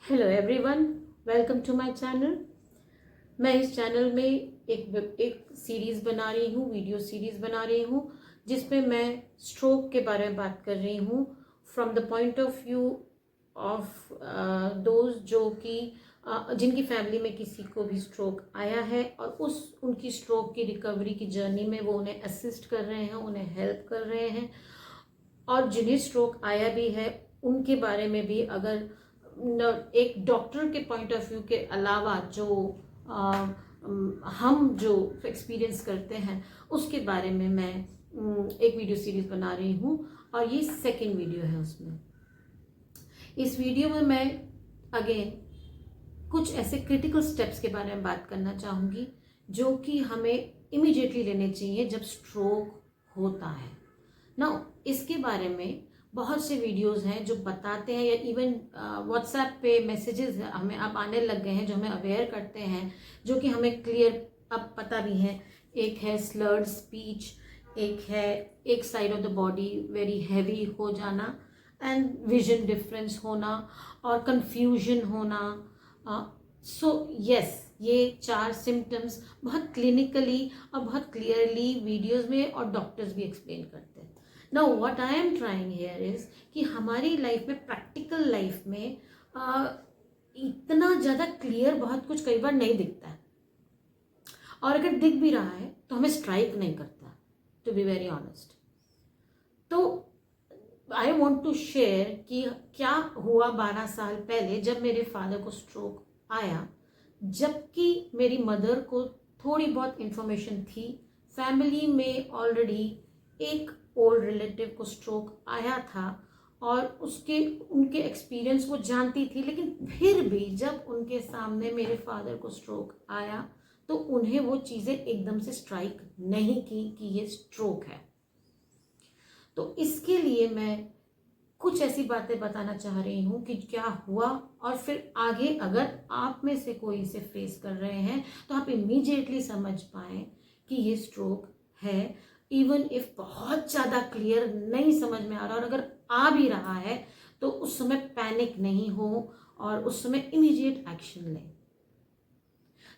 Hello everyone, welcome to my channel. मैं इस channel में एक सीरीज़ बना रही हूँ, वीडियो सीरीज़ बना रही हूँ, जिसमें मैं स्ट्रोक के बारे में बात कर रही हूँ from the point of view of those जो कि जिनकी फैमिली में किसी को भी स्ट्रोक आया है और उनकी स्ट्रोक की रिकवरी की जर्नी में वो उन्हें असिस्ट कर रहे हैं, उन्हें हेल्प कर रहे हैं। और जिन्हें स्ट्रोक आया भी है उनके बारे में भी अगर एक डॉक्टर के पॉइंट ऑफ व्यू के अलावा जो हम जो एक्सपीरियंस करते हैं उसके बारे में मैं एक वीडियो सीरीज बना रही हूँ और ये सेकंड वीडियो है। उसमें इस वीडियो में मैं अगेन कुछ ऐसे क्रिटिकल स्टेप्स के बारे में बात करना चाहूँगी जो कि हमें इमीडिएटली लेने चाहिए जब स्ट्रोक होता है ना। इसके बारे में बहुत से वीडियोस हैं जो बताते हैं, या इवन व्हाट्सएप पे मैसेजेस हमें अब आने लग गए हैं जो हमें अवेयर करते हैं, जो कि हमें क्लियर अब पता भी है। एक है स्लर्ड स्पीच, एक है एक side of the body very heavy हो जाना एंड विजन डिफरेंस होना और कंफ्यूजन होना। सो यस, ये 4 सिम्टम्स बहुत क्लिनिकली और बहुत क्लियरली वीडियोस में और डॉक्टर्स भी एक्सप्लेन करते हैं। Now what I am trying here is कि हमारी लाइफ में, प्रैक्टिकल लाइफ में इतना ज़्यादा क्लियर बहुत कुछ कई बार नहीं दिखता है, और अगर दिख भी रहा है तो हमें स्ट्राइक नहीं करता, टू बी वेरी ऑनेस्ट। तो आई वॉन्ट टू शेयर कि क्या हुआ 12 साल पहले जब मेरे फादर को स्ट्रोक आया, जबकि मेरी मदर को थोड़ी बहुत इंफॉर्मेशन थी। फैमिली में ऑलरेडी एक ओल्ड रिलेटिव को स्ट्रोक आया था और उनके एक्सपीरियंस वो जानती थी, लेकिन फिर भी जब उनके सामने मेरे फादर को स्ट्रोक आया तो उन्हें वो चीज़ें एकदम से स्ट्राइक नहीं की कि ये स्ट्रोक है। तो इसके लिए मैं कुछ ऐसी बातें बताना चाह रही हूँ कि क्या हुआ, और फिर आगे अगर आप में से कोई इसे फेस कर रहे हैं तो आप इमीडिएटली समझ पाएँ कि ये स्ट्रोक है। इवन इफ बहुत ज़्यादा क्लियर नहीं समझ में आ रहा, और अगर आ भी रहा है तो उस समय पैनिक नहीं हो और उस समय इमीडिएट एक्शन लें।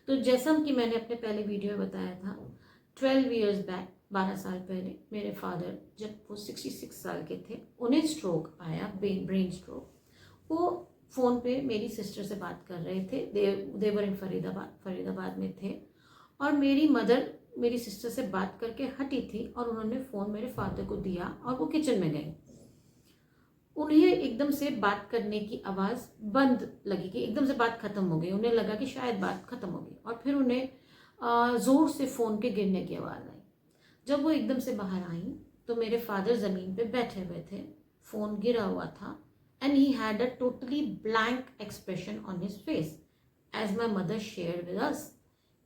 तो जैसा कि मैंने अपने पहले वीडियो में बताया था, 12 ईयर्स बैक, 12 साल पहले मेरे फादर जब वो 66 साल के थे, उन्हें स्ट्रोक आया, ब्रेन स्ट्रोक। वो फ़ोन पे मेरी सिस्टर से बात कर रहे थे, देवर इन फरीदाबाद में थे, और मेरी मदर मेरी सिस्टर से बात करके हटी थी और उन्होंने फ़ोन मेरे फादर को दिया और वो किचन में गए। उन्हें एकदम से बात करने की आवाज़ बंद लगी, कि एकदम से बात ख़त्म हो गई। उन्हें लगा कि शायद बात ख़त्म हो गई, और फिर उन्हें ज़ोर से फ़ोन के गिरने की आवाज़ आई। जब वो एकदम से बाहर आई तो मेरे फादर ज़मीन पे बैठे हुए थे, फ़ोन गिरा हुआ था, and he had a totally blank expression on his face, as my mother share with us,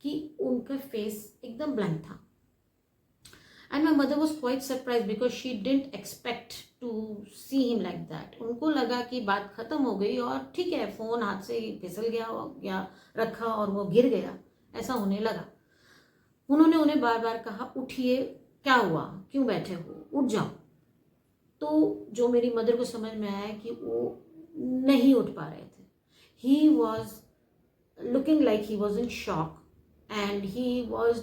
कि उनका फेस एकदम ब्लैंक था। And my mother was quite surprise because she didn't expect to see him like that. उनको लगा कि बात ख़त्म हो गई और ठीक है, फ़ोन हाथ से फिसल गया रखा और वो गिर गया, ऐसा होने लगा। उन्होंने उन्हें बार बार कहा, उठिए, क्या हुआ, क्यों बैठे हो, उठ जाओ। तो जो मेरी मदर को समझ में आया कि वो नहीं उठ पा रहे थे। He was looking like he was in shock and he was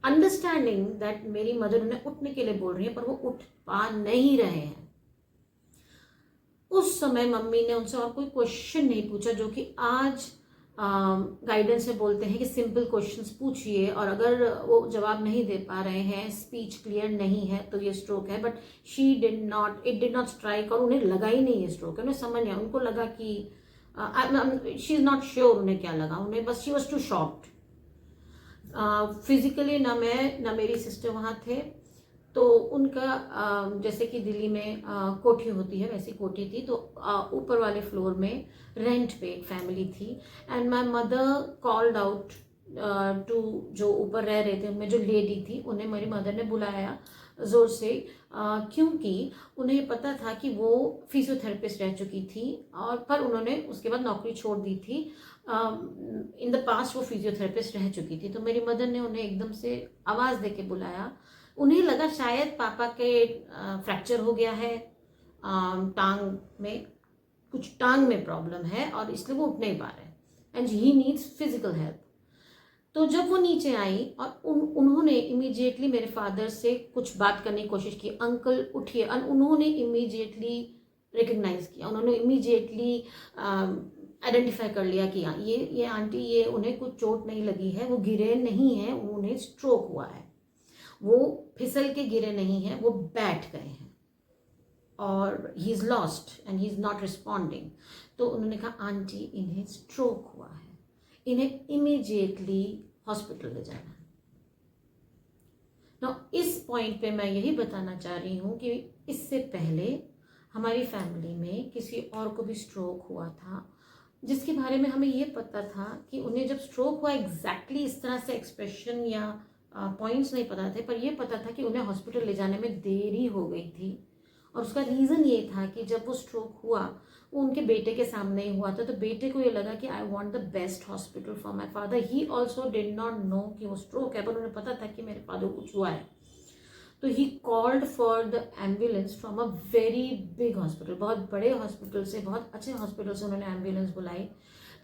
understanding that मेरी मदर उन्हें उठने के लिए बोल रही है पर वो उठ पा नहीं रहे हैं। उस समय मम्मी ने उनसे और कोई क्वेश्चन नहीं पूछा, जो कि आज गाइडेंस में बोलते हैं कि सिंपल क्वेश्चंस पूछिए, और अगर वो जवाब नहीं दे पा रहे हैं, स्पीच क्लियर नहीं है, तो ये स्ट्रोक है। But it did not strike, और उन्हें लगा ही नहीं है स्ट्रोक है। उन्हें समझ नहीं, उनको लगा कि शी इज़ नॉट श्योर उन्हें क्या लगा, उन्हें बस she was too shocked. Physically ना मैं ना मेरी सिस्टर वहाँ थे, तो उनका जैसे कि दिल्ली में कोठी होती है वैसी कोठी थी, तो ऊपर वाले फ्लोर में रेंट पे एक फैमिली थी, and my mother called out to जो ऊपर रह रहे थे, उनमें जो लेडी थी उन्हें मेरी मदर ने बुलाया ज़ोर से, क्योंकि उन्हें पता था कि वो फिजियोथेरेपिस्ट रह चुकी थी, और पर उन्होंने उसके बाद नौकरी छोड़ दी थी। इन द पास्ट वो फिजियोथेरेपिस्ट रह चुकी थी, तो मेरी मदर ने उन्हें एकदम से आवाज़ दे के बुलाया। उन्हें लगा शायद पापा के फ्रैक्चर हो गया है टांग में, कुछ टांग में प्रॉब्लम है और इसलिए वो उठ नहीं पा रहे हैं and he needs physical help. तो जब वो नीचे आई और उन्होंने इमीडिएटली मेरे फादर से कुछ बात करने की कोशिश की, अंकल उठिए, और उन्होंने इमीडिएटली रिकग्नाइज किया, उन्होंने इमीडिएटली आइडेंटिफाई कर लिया कि हाँ ये आंटी, ये उन्हें कुछ चोट नहीं लगी है, वो गिरे नहीं हैं, उन्हें स्ट्रोक हुआ है, वो फिसल के गिरे नहीं हैं, वो बैठ गए हैं और he is lost and he is not responding. तो उन्होंने कहा आंटी इन्हें स्ट्रोक हुआ है, इन्हें इमीडिएटली हॉस्पिटल ले जाना है। ना इस पॉइंट पे मैं यही बताना चाह रही हूँ कि इससे पहले हमारी फैमिली में किसी और को भी स्ट्रोक हुआ था, जिसके बारे में हमें ये पता था कि उन्हें जब स्ट्रोक हुआ एग्जैक्टली इस तरह से एक्सप्रेशन या पॉइंट्स नहीं पता थे, पर यह पता था कि उन्हें हॉस्पिटल ले जाने में देरी हो गई थी। और उसका रीज़न ये था कि जब वो स्ट्रोक हुआ वो उनके बेटे के सामने ही हुआ था, तो बेटे को ये लगा कि I want the best hospital for my father. He also did not know कि वो स्ट्रोक है, पर उन्हें पता था कि मेरे फादर को कुछ हुआ है। तो he called for the ambulance from a very big hospital, बहुत बड़े हॉस्पिटल से, बहुत अच्छे हॉस्पिटल से उन्होंने एम्बुलेंस बुलाई।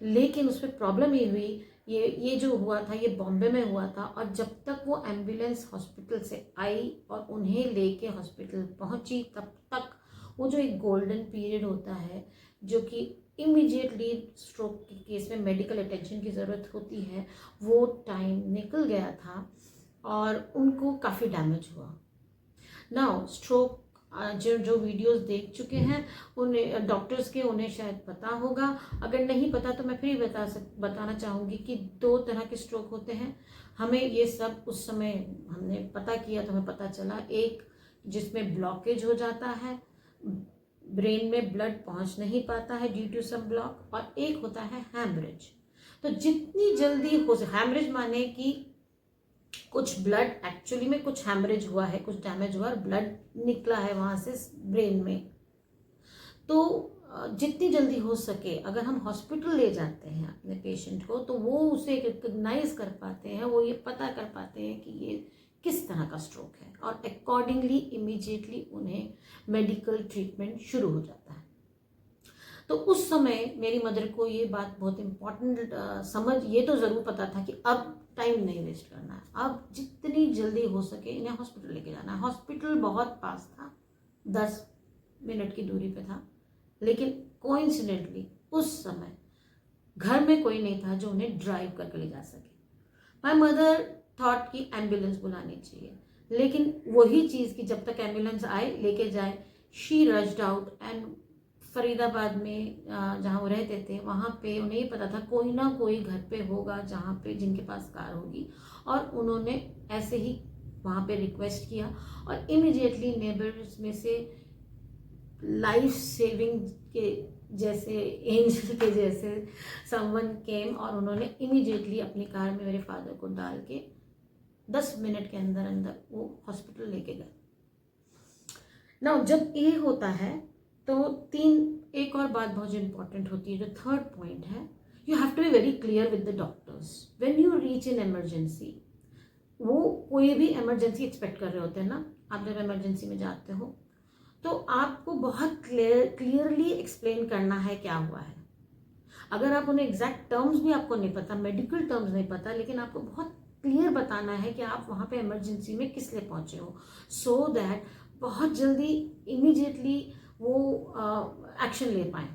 लेकिन उस पर प्रॉब्लम ये हुई, ये जो हुआ था ये बॉम्बे में हुआ था, और जब तक वो एम्बुलेंस हॉस्पिटल से आई और उन्हें लेके हॉस्पिटल पहुंची, तब तक वो जो एक गोल्डन पीरियड होता है जो कि इमीडिएटली स्ट्रोक के केस में मेडिकल अटेंशन की ज़रूरत होती है, वो टाइम निकल गया था और उनको काफ़ी डैमेज हुआ। नाउ स्ट्रोक जो वीडियोस देख चुके हैं उन्हें डॉक्टर्स के, उन्हें शायद पता होगा, अगर नहीं पता तो मैं फिर बताना चाहूँगी कि 2 तरह के स्ट्रोक होते हैं। हमें ये सब उस समय हमने पता किया तो हमें पता चला, एक जिसमें ब्लॉकेज हो जाता है, ब्रेन में ब्लड पहुँच नहीं पाता है ड्यू टू सम ब्लॉक, और एक होता है हैमरेज। तो जितनी जल्दी हो हैमरेज माने कि कुछ ब्लड एक्चुअली में कुछ हैमरेज हुआ है, कुछ डैमेज हुआ और ब्लड निकला है वहाँ से ब्रेन में, तो जितनी जल्दी हो सके अगर हम हॉस्पिटल ले जाते हैं अपने पेशेंट को, तो वो उसे रिकग्नाइज कर पाते हैं, वो ये पता कर पाते हैं कि ये किस तरह का स्ट्रोक है, और अकॉर्डिंगली इमीडिएटली उन्हें मेडिकल ट्रीटमेंट शुरू हो जाता है। तो उस समय मेरी मदर को ये बात बहुत इम्पॉर्टेंट ये तो ज़रूर पता था कि अब टाइम नहीं वेस्ट करना है, अब जितनी जल्दी हो सके इन्हें हॉस्पिटल लेके जाना है। हॉस्पिटल बहुत पास था, 10 मिनट की दूरी पे था, लेकिन कोइंसिडेंटली उस समय घर में कोई नहीं था जो उन्हें ड्राइव करके ले जा सके। माय मदर थॉट कि एम्बुलेंस बुलानी चाहिए, लेकिन वही चीज़ कि जब तक एम्बुलेंस आए लेके जाए, she rushed out and Faridabad में जहाँ वो रहते थे वहाँ पे उन्हें ये पता था कोई ना कोई घर पे होगा जहाँ पे जिनके पास कार होगी, और उन्होंने ऐसे ही वहाँ पे रिक्वेस्ट किया और इमीडिएटली नेबर्स में से लाइफ सेविंग के जैसे एंजल के जैसे समवन केम और उन्होंने इमीडिएटली अपनी कार में मेरे फादर को डाल के 10 मिनट के अंदर अंदर वो हॉस्पिटल लेके गए। नाउ जब ये होता है तो एक और बात बहुत इंपॉर्टेंट होती है, जो थर्ड पॉइंट है, you have to be very clear with the doctors when you reach in emergency. वो कोई भी इमरजेंसी एक्सपेक्ट कर रहे होते हैं ना, आप जब इमरजेंसी में जाते हो तो आपको बहुत क्लियरली एक्सप्लेन करना है क्या हुआ है। अगर आप उन्हें एग्जैक्ट टर्म्स भी आपको नहीं पता, मेडिकल टर्म्स नहीं पता, लेकिन आपको बहुत क्लियर बताना है कि आप वहाँ पे इमरजेंसी में किस लिए पहुँचे हो, सो दैट बहुत जल्दी इमीडिएटली वो एक्शन ले पाए।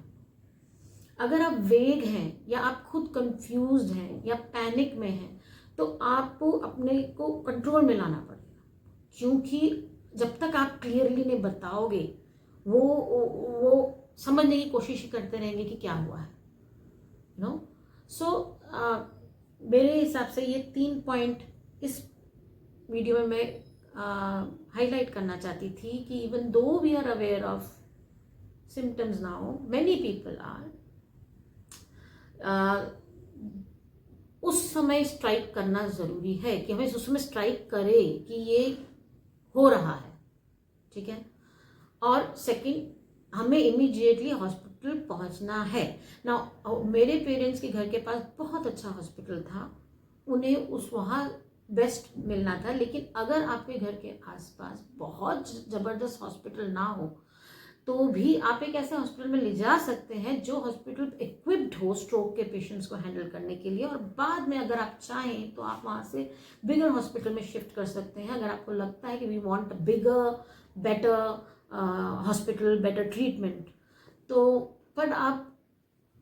अगर आप वेग हैं या आप खुद कंफ्यूज्ड हैं या पैनिक में हैं तो आपको अपने को कंट्रोल में लाना पड़ेगा, क्योंकि जब तक आप क्लियरली नहीं बताओगे वो समझने की कोशिश करते रहेंगे कि क्या हुआ है, नो। सो मेरे हिसाब से ये 3 पॉइंट इस वीडियो में मैं हाईलाइट करना चाहती थी कि even though we are aware of symptoms now, many people are, उस समय स्ट्राइक करना ज़रूरी है कि हमें उस समय स्ट्राइक करे कि ये हो रहा है, ठीक है। और सेकंड, हमें इमीडिएटली हॉस्पिटल पहुंचना है ना। मेरे पेरेंट्स के घर के पास बहुत अच्छा हॉस्पिटल था, उन्हें वहाँ बेस्ट मिलना था, लेकिन अगर आपके घर के आसपास बहुत ज़बरदस्त हॉस्पिटल ना हो तो भी आप एक ऐसे हॉस्पिटल में ले जा सकते हैं जो हॉस्पिटल इक्विप्ड हो स्ट्रोक के पेशेंट्स को हैंडल करने के लिए, और बाद में अगर आप चाहें तो आप वहाँ से बिगर हॉस्पिटल में शिफ्ट कर सकते हैं अगर आपको लगता है कि we want bigger better hospital, better treatment. तो पर आप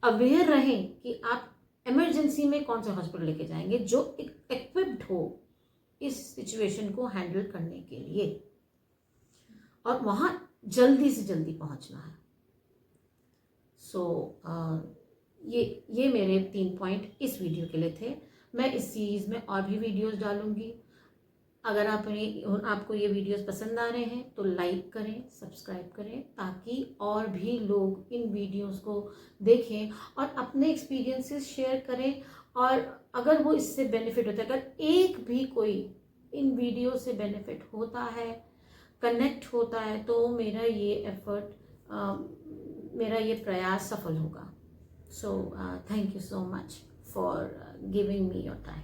अवेयर रहें कि आप इमरजेंसी में कौन सा हॉस्पिटल लेके जाएंगे जो इक्विप्ड हो इस सिचुएशन को हैंडल करने के लिए, और वहाँ जल्दी से जल्दी पहुँचना है। ये मेरे 3 पॉइंट इस वीडियो के लिए थे। मैं इस सीरीज़ में और भी वीडियोस डालूंगी। अगर आपको ये वीडियोस पसंद आ रहे हैं तो लाइक करें, सब्सक्राइब करें, ताकि और भी लोग इन वीडियोस को देखें और अपने एक्सपीरियंसेस शेयर करें। और अगर वो इससे बेनिफिट होता है, अगर एक भी कोई इन वीडियो से बेनिफिट होता है, कनेक्ट होता है, तो मेरा ये एफर्ट, मेरा ये प्रयास सफल होगा। So thank you so much for giving me your time.